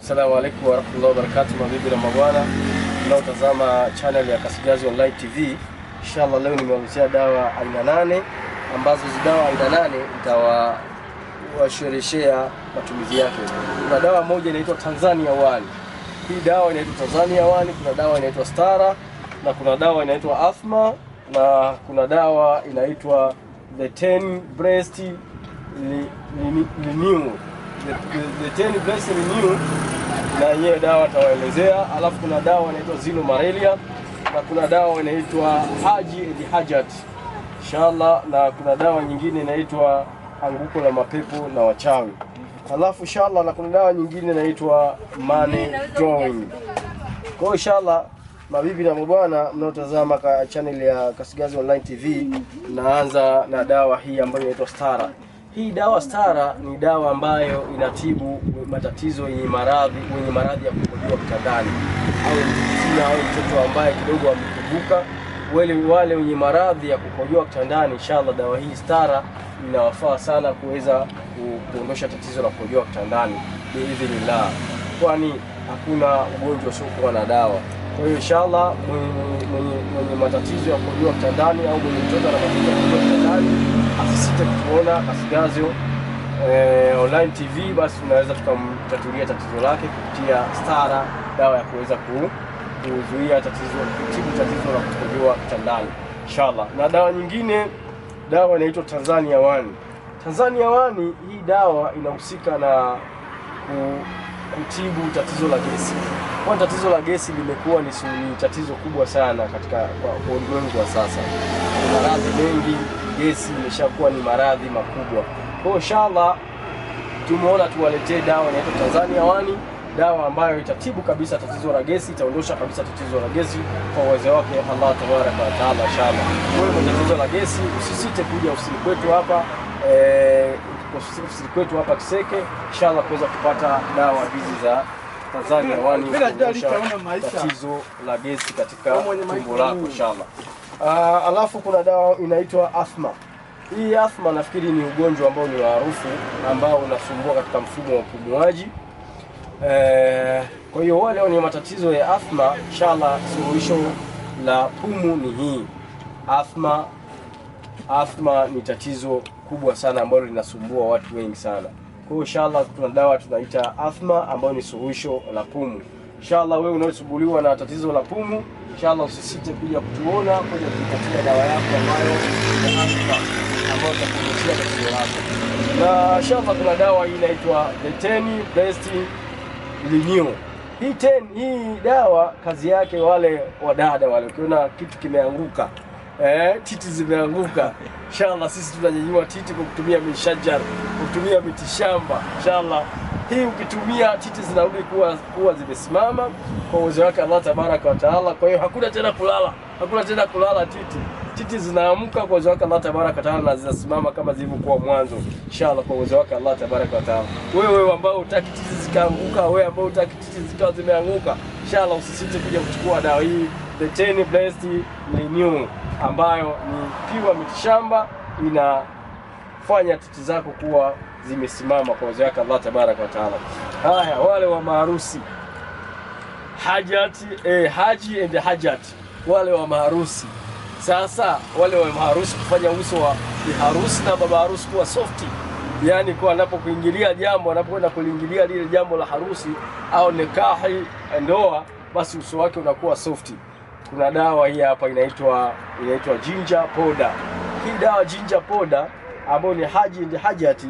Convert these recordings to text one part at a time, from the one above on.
Assalamu alaikum warahmatullahi wabarakatuh, mabibi na mabwana mnaotazama channel ya Kasigazi Online TV. Inshallah leo nimewaletea dawa aina 8 ambazo dawa aina 8 nitawashereheshea matumizi yake. Kuna dawa moja inaitwa Tanzania One. Hii dawa inaitwa Tanzania One, kuna dawa inaitwa Stara, na kuna dawa inaitwa Athma, na kuna dawa inaitwa The 10 Breast Renew. The 10 Breast Renew na hiyo dawa tawaelezea. Alafu kuna dawa inaitwa Zilo Malaria, na kuna dawa inaitwa Haji and Hajat inshallah, na kuna dawa nyingine inaitwa Anguko la Mapepo na Wachawi. Alafu inshallah na kuna dawa nyingine inaitwa Money Drawing. Kwa inshallah mabibi na mabwana mnaotazama channel ya Kasigazi Online TV, naanza na dawa hii ambayo inaitwa Stara. Hii dawa Stara ni dawa ambayo inatibu matatizo yenye maradhi ya kukojoa kitandani, au msichana au mtoto ambaye kidogo amekumbuka, wale wenye maradhi ya kukojoa kitandani. Inshallah dawa hii Stara inawafaa sana kuweza kuondosha tatizo la kukojoa kitandani biidhnillah, kwani hakuna ugonjwa usiokuwa na dawa. Kwa hiyo inshallah mwenye matatizo ya kukojoa kitandani au mwenye mtoto ana matatizo ya kukojoa kitandani asisite kutuona Kasigazi Online TV, basi tunaweza tukamtatulia tatizo lake kupitia Stara, dawa ya kuweza kuzuia tatizo, kutibu tatizo la kukojoa kitandani inshallah. Na dawa nyingine, dawa inaitwa Tanzania One. Tanzania One hii dawa inahusika na kutibu tatizo la gesi. Kwa tatizo la gesi limekuwa ni tatizo kubwa sana katika ulimwengu wa sasa. Maradhi mengi, gesi imeshakuwa ni maradhi makubwa. Kwa inshallah tumeona tuwaletee dawa inaitwa Tanzania One, dawa ambayo itatibu kabisa tatizo la gesi, itaondosha kabisa tatizo la gesi kwa uwezo wake Allah tabaraka wa taala inshallah. Kwa tatizo la gesi usisite kuja ofisini kwetu hapa ofisini kwetu hapa Kiseke inshallah kuweza kupata dawa hizi za Tanzania One kuondosha tatizo la gesi katika tumbo lako inshallah. Alafu kuna dawa inaitwa Athma. Hii Athma nafikiri ni ugonjwa ambao ni maarufu ambao unasumbua katika mfumo wa upumuaji. Kwa hiyo wale wenye matatizo ya Athma inshallah suluhisho la pumu ni hii Athma. Athma ni tatizo kubwa sana ambalo linasumbua watu wengi sana. Kwa hiyo inshallah tuna dawa tunaita Athma ambayo ni suluhisho la pumu. Inshallah wewe unayesumbuliwa na tatizo la pumu, inshallah usisite kuja kutuona, kuja kupatia dawa yako ambayo ni Athma, ambayo itakuondolea tatizo lako. Na inshallah kuna dawa hii inaitwa The 10 Breast Renew. Hii dawa kazi yake, wale wadada wale ukiona kitu kimeanguka, titi zimeanguka, inshallah sisi tunanyanyua titi kwa kutumia mishajar, kwa kutumia mitishamba inshallah. Hii ukitumia titi zinarudi kuwa zimesimama kwa uwezo wake Allah tabaraka wa taala. Kwa hiyo hakuna tena kulala titi zinaamka kwa uwezo wake Allah tabaraka wa taala, na zinasimama kama zilivyokuwa mwanzo inshallah kwa uwezo wake Allah tabaraka wa taala. Wewe ambao utaki titi zikaanguka, wewe ambao utaki titi zikawa zimeanguka, inshallah usisite kuja kuchukua dawa hii The 10 Breast Renew ambayo ni piwa mitishamba, inafanya titi zako kuwa zimesimama kwa uwezo wake Allah tabaraka wa taala. Haya, wale wa maharusi Haji and Hajat, wale wa maharusi sasa, wale wa maharusi kufanya uso wa harusi na baba harusi kuwa softi, yani kwa anapokuingilia jambo, anapokwenda kuingilia lile jambo la harusi au nikahi, ndoa, basi uso wake unakuwa softi. Kuna dawa hii hapa inaitwa Ginger Powder. Hii dawa Ginger Powder ambayo ni Haji and Hajati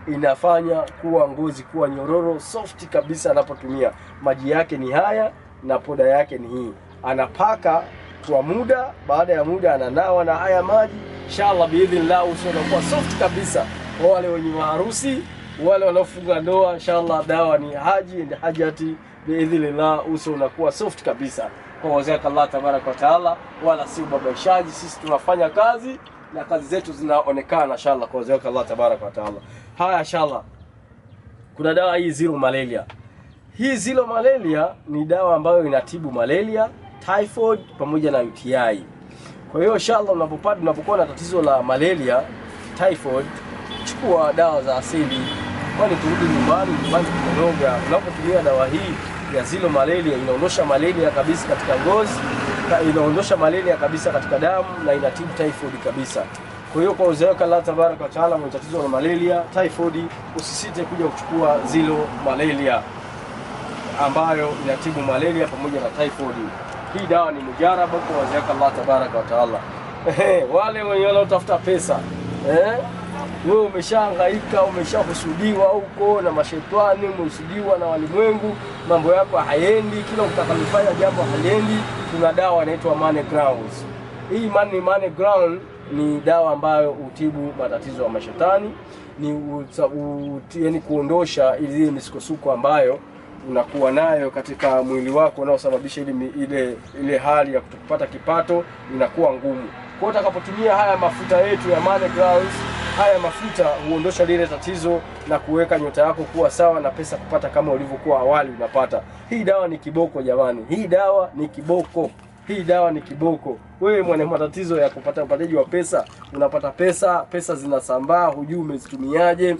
inafanya kuwa ngozi kuwa nyororo soft kabisa anapotumia. Maji yake ni haya na poda yake ni hii. Anapaka kwa muda, baada ya muda ananawa na haya maji inshallah biidhnillah uso unakuwa soft kabisa. Kwa wale wenye maharusi, wale wanaofunga ndoa, inshallah dawa ni Haji and Hajati biidhnillah uso unakuwa soft kabisa kwa uwezo wake Allah tabaraka wa taala, wala si ubabaishaji. Sisi tunafanya kazi na kazi zetu zinaonekana inshallah kwa uwezo wake Allah tabaraka wa taala. Haya inshallah kuna dawa hii Zilo Malaria. Hii Zilo Malaria ni dawa ambayo inatibu malaria, typhoid pamoja na UTI. Kwa hiyo inshallah unapokuwa na tatizo la malaria, typhoid, chukua dawa za asili kwani turudi nyumbani kumenoga. Unapotumia dawa hii ya Zilo Malaria inaondosha malaria kabisa katika ngozi, inaondosha malaria kabisa katika damu na inatibu typhoid kabisa. Kwa hiyo kwa uwezo wake Allah tabaraka wa taala, mwenye tatizo la malaria, typhoid, usisite kuja kuchukua Zilo Malaria ambayo inatibu malaria pamoja na typhoid. Hii dawa ni mujarabu kwa uwezo wake Allah tabaraka wa taala. Wale wenye wanaotafuta pesa, wewe umeshahangaika, umeshahusudiwa huko na mashetani, umehusudiwa na walimwengu, mambo yako hayendi, kila utakalofanya jambo haliendi, tuna dawa inaitwa Money Grounds. Hii Money Ground ni dawa ambayo hutibu matatizo ya mashetani, yani kuondosha ile misukosuko ambayo unakuwa nayo katika mwili wako unaosababisha ile hali ya kutopata kipato inakuwa ngumu. Kwa hiyo utakapotumia haya mafuta yetu ya Money Grounds, haya mafuta huondosha lile tatizo na kuweka nyota yako kuwa sawa na pesa kupata kama ulivyokuwa awali unapata. Hii dawa ni kiboko jamani. Hii dawa ni kiboko. Hii dawa ni kiboko. Wewe mwenye matatizo ya kupata upataji wa pesa, unapata pesa zinasambaa, hujui umezitumiaje,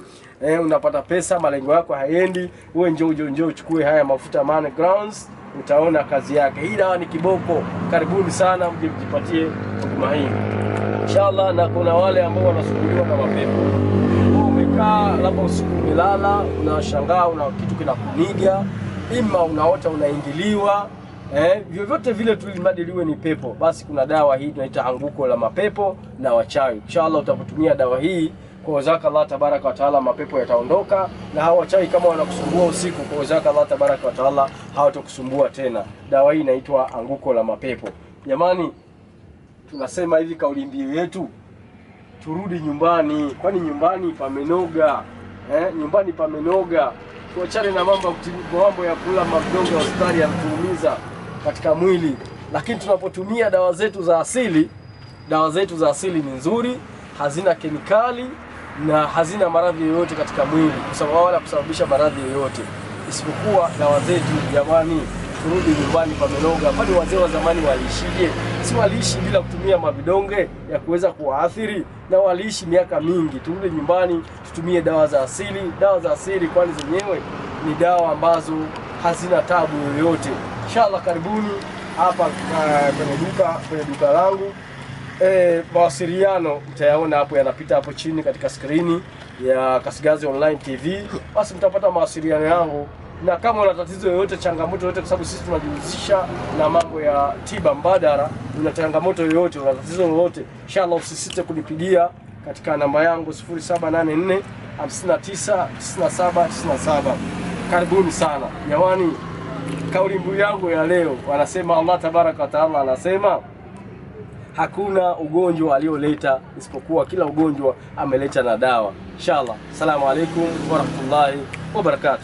unapata pesa, malengo yako hayendi, wewe njoo uchukue haya mafuta Money Grounds, utaona kazi yake. Hii dawa ni kiboko. Karibuni sana mje mjipatie huduma hii inshallah. Na kuna wale ambao wanasumbuliwa na mapepo, umekaa labda usiku umelala, unashangaa una kitu kinakuniga, ima unaota unaingiliwa, vyovyote vile tulimadiliwe ni pepo, basi kuna dawa hii tunaita anguko la mapepo na wachawi. Inshallah utapotumia dawa hii kwa uzaka Allah tabaraka wa taala, mapepo yataondoka, na hao wachawi kama wanakusumbua usiku, kwa uzaka Allah tabaraka wa taala hawatakusumbua tena. Dawa hii inaitwa anguko la mapepo. Jamani, tunasema hivi kauli mbiu yetu, turudi nyumbani, kwani nyumbani pamenoga. Nyumbani pamenoga. Tuachane na mambo ya kula madongo hospitali yanatuumiza katika mwili. Lakini tunapotumia dawa zetu za asili ni nzuri, hazina kemikali na hazina maradhi yoyote katika mwili, kwa sababu wala kusababisha maradhi yoyote isipokuwa dawa zetu. Jamani, turudi nyumbani pamenoga. Kwani wazee wa zamani waliishije? Si waliishi bila kutumia mavidonge ya kuweza kuwaathiri, na waliishi miaka mingi. Turudi nyumbani, tutumie dawa za asili, kwani zenyewe ni dawa ambazo hazina tabu yoyote. Inshallah karibuni hapa kwenye duka langu. Mawasiliano mtayaona hapo, yanapita hapo chini katika skrini ya Kasigazi Online TV. Basi mtapata mawasiliano yangu, na kama una tatizo yoyote, changamoto yoyote, kwa sababu sisi tunajihusisha na mambo ya tiba mbadala, una changamoto yoyote, una tatizo lolote, inshallah usisite kunipigia katika namba yangu 0784 59 97 97. Karibuni sana jamani. Kauli mbiu yangu ya leo wanasema, Allah tabaraka wa taala anasema hakuna ugonjwa alioleta isipokuwa kila ugonjwa ameleta na dawa. Inshallah. Assalamu alaikum wa rahmatullahi wa barakatuh.